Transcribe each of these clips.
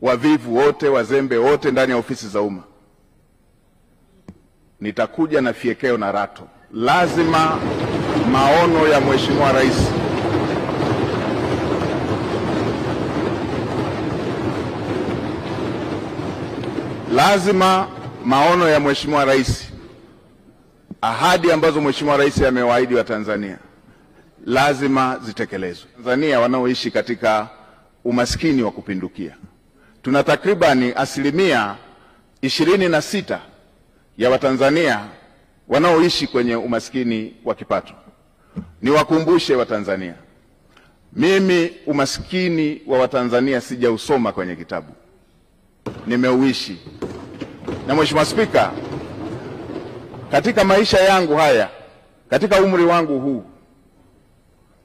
wavivu wote, wazembe wote ndani ya ofisi za umma. Nitakuja na fiekeo na rato. Lazima maono ya Mheshimiwa Rais Mheshimiwa Rais, ahadi ambazo Mheshimiwa Rais amewaahidi wa Tanzania lazima zitekelezwe. Tanzania wanaoishi katika umaskini wa kupindukia, tuna takribani 26% ya Watanzania wanaoishi kwenye umaskini wa kipato. Niwakumbushe Watanzania, mimi umaskini wa Watanzania sijausoma kwenye kitabu, nimeuishi. Na Mheshimiwa Spika, katika maisha yangu haya, katika umri wangu huu,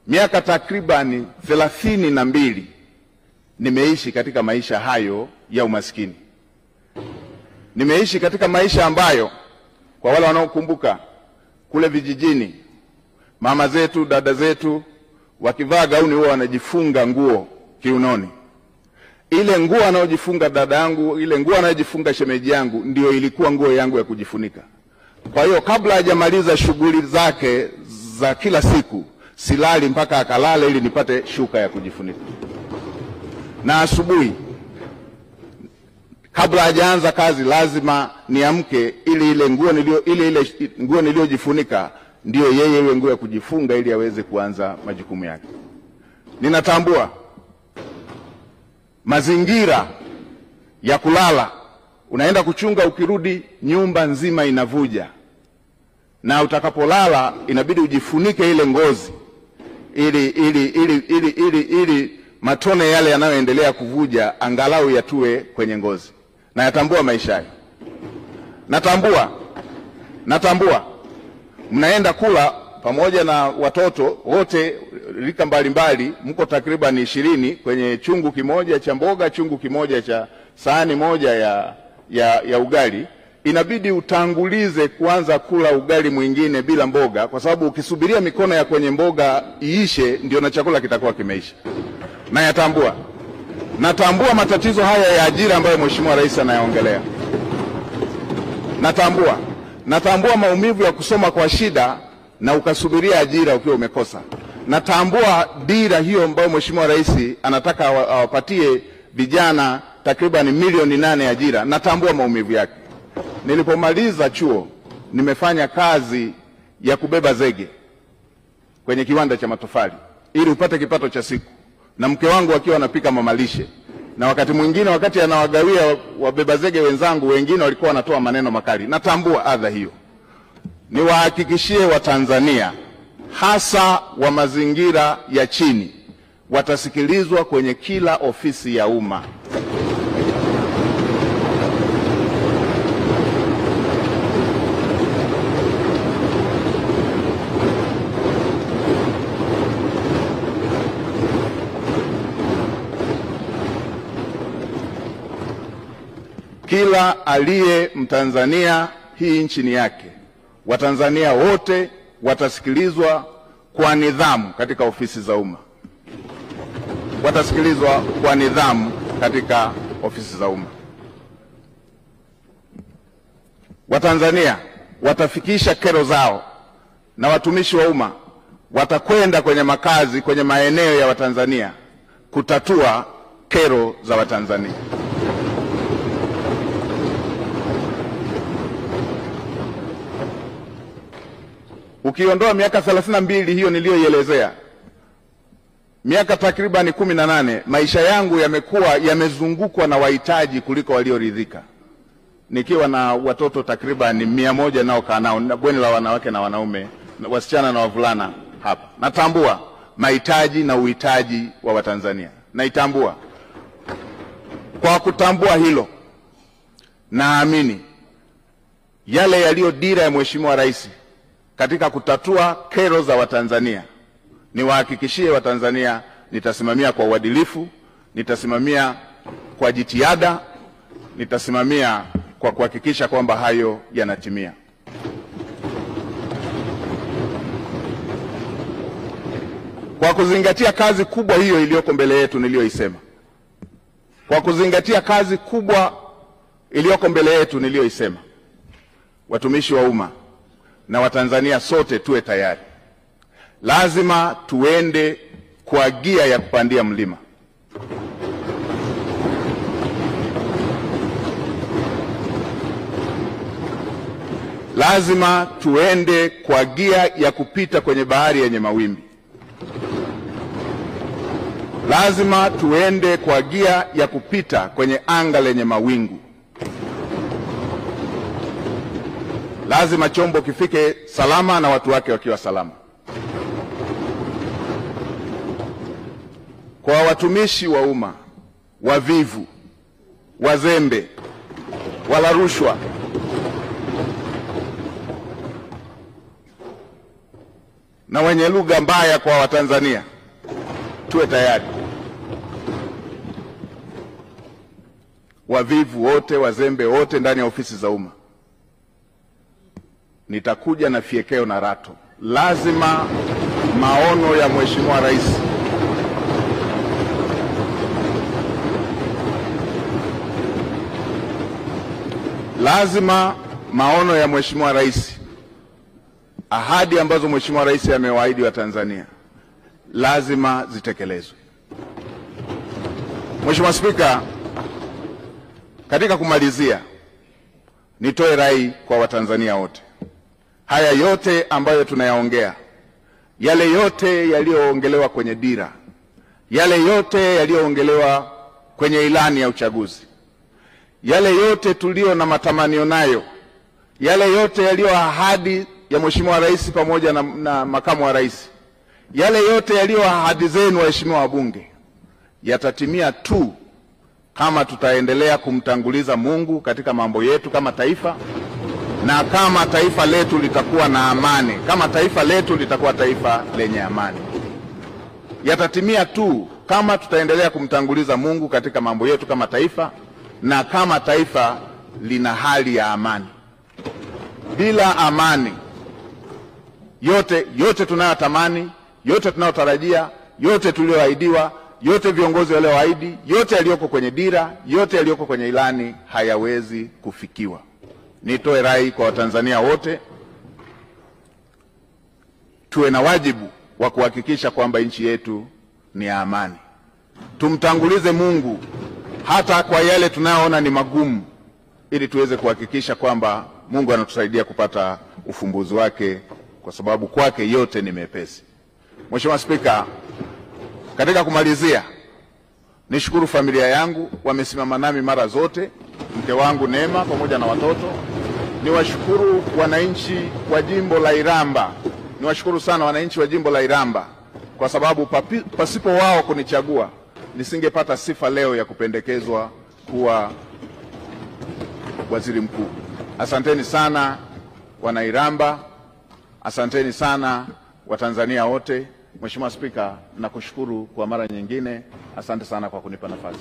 miaka takribani 32 nimeishi katika maisha hayo ya umaskini. Nimeishi katika maisha ambayo, kwa wale wanaokumbuka, kule vijijini mama zetu, dada zetu wakivaa gauni huwa wanajifunga nguo kiunoni. Ile nguo anayojifunga dada yangu, ile nguo anayojifunga shemeji yangu, ndio ilikuwa nguo yangu ya kujifunika. Kwa hiyo kabla hajamaliza shughuli zake za kila siku, silali mpaka akalale ili nipate shuka ya kujifunika. Na asubuhi kabla hajaanza kazi lazima niamke ili ile nguo niliyojifunika ndio yeye iwe nguo ya kujifunga ili aweze kuanza majukumu yake. Ninatambua mazingira ya kulala, unaenda kuchunga, ukirudi nyumba nzima inavuja, na utakapolala inabidi ujifunike ile ngozi ili matone yale yanayoendelea kuvuja angalau yatue kwenye ngozi. Na yatambua maisha hayo. Natambua mnaenda kula pamoja na watoto wote rika mbalimbali, mko takriban 20 kwenye chungu kimoja cha mboga, chungu kimoja cha sahani moja ya ugali. Inabidi utangulize kuanza kula ugali mwingine bila mboga, kwa sababu ukisubiria mikono ya kwenye mboga iishe ndio na chakula kitakuwa kimeisha. Na natambua matatizo haya ya ajira ambayo Mheshimiwa Rais anayaongelea. Natambua maumivu ya kusoma kwa shida na ukasubiria ajira ukiwa umekosa. Natambua dira hiyo ambayo Mheshimiwa Rais anataka awapatie vijana takriban milioni 8 ajira. Natambua maumivu yake. Nilipomaliza chuo nimefanya kazi ya kubeba zege kwenye kiwanda cha matofali ili upate kipato cha siku, na mke wangu akiwa anapika mamalishe, na wakati mwingine wakati anawagawia wabeba zege wenzangu wengine walikuwa wanatoa maneno makali. Natambua adha hiyo. Niwahakikishie Watanzania, hasa wa mazingira ya chini, watasikilizwa kwenye kila ofisi ya umma. Kila aliye Mtanzania, hii nchi ni yake. Watanzania wote watasikilizwa kwa nidhamu katika ofisi za umma. Watanzania watafikisha kero zao, na watumishi wa umma watakwenda kwenye makazi, kwenye maeneo ya Watanzania kutatua kero za Watanzania. Ukiondoa miaka 32 hiyo niliyoielezea, miaka takribani 18, maisha yangu yamezungukwa na wahitaji kuliko walioridhika. Nikiwa na watoto takribani 100 nao kaa nao, na bweni la wanawake na wanaume, wasichana na wavulana hapa. Natambua mahitaji na uhitaji wa Watanzania. Naitambua. Kwa kutambua hilo, naamini yale yaliyo dira ya Mheshimiwa Rais katika kutatua kero za Watanzania, niwahakikishie Watanzania nitasimamia kwa uadilifu, nitasimamia kwa jitihada, nitasimamia kwa kuhakikisha kwamba hayo yanatimia. Kwa kuzingatia kazi kubwa hiyo iliyoko mbele yetu niliyoisema, Kwa kuzingatia kazi kubwa iliyoko mbele yetu niliyoisema, watumishi wa umma na Watanzania sote tuwe tayari. Lazima tuende kwa gia ya kupandia mlima. Lazima tuende kwa gia ya kupita kwenye bahari yenye mawimbi. Lazima tuende kwa gia ya kupita kwenye anga lenye mawingu. Lazima chombo kifike salama na watu wake wakiwa salama. Kwa watumishi wa umma wavivu, wazembe, wala rushwa, na wenye lugha mbaya kwa Watanzania, tuwe tayari. Wavivu wote, wazembe wote ndani ya ofisi za umma, nitakuja na fiekeo na rato. Lazima maono ya Mheshimiwa Rais ahadi ambazo Mheshimiwa Rais amewaahidi wa Tanzania lazima zitekelezwe. Mheshimiwa Spika, katika kumalizia, nitoe rai kwa Watanzania wote. Haya yote ambayo tunayaongea, yale yote yaliyoongelewa kwenye dira, yale yote yaliyoongelewa kwenye ilani ya uchaguzi, yale yote tulio na matamanio nayo, yale yote yaliyo ahadi ya Mheshimiwa Rais pamoja na makamu wa rais, yale yote yaliyo ahadi zenu waheshimiwa wabunge, yatatimia tu kama tutaendelea kumtanguliza Mungu katika mambo yetu kama taifa, na kama taifa letu litakuwa na amani, kama taifa letu litakuwa taifa lenye amani. Yatatimia tu kama tutaendelea kumtanguliza Mungu katika mambo yetu kama taifa, na kama taifa lina hali ya amani. Bila amani, yote tunayotamani, yote tunayotarajia, yote tulioahidiwa, yote viongozi walioahidi, yote yaliyoko kwenye dira, yote yaliyoko kwenye ilani hayawezi kufikiwa. Nitoe rai kwa Watanzania wote, tuwe na wajibu wa kuhakikisha kwamba nchi yetu ni ya amani. Tumtangulize Mungu hata kwa yale tunayoona ni magumu, ili tuweze kuhakikisha kwamba Mungu anatusaidia kupata ufumbuzi wake, kwa sababu kwake yote ni mepesi. Mheshimiwa Spika, katika kumalizia, nishukuru familia yangu, wamesimama nami mara zote, mke wangu Neema pamoja na watoto. Niwashukuru wananchi wa jimbo la Iramba, niwashukuru sana wananchi wa jimbo la Iramba, kwa sababu pasipo wao kunichagua nisingepata sifa leo ya kupendekezwa kuwa waziri mkuu. Asanteni sana wana Iramba, asanteni sana Watanzania wote. Mheshimiwa Spika, nakushukuru kwa mara nyingine. Asante sana kwa kunipa nafasi.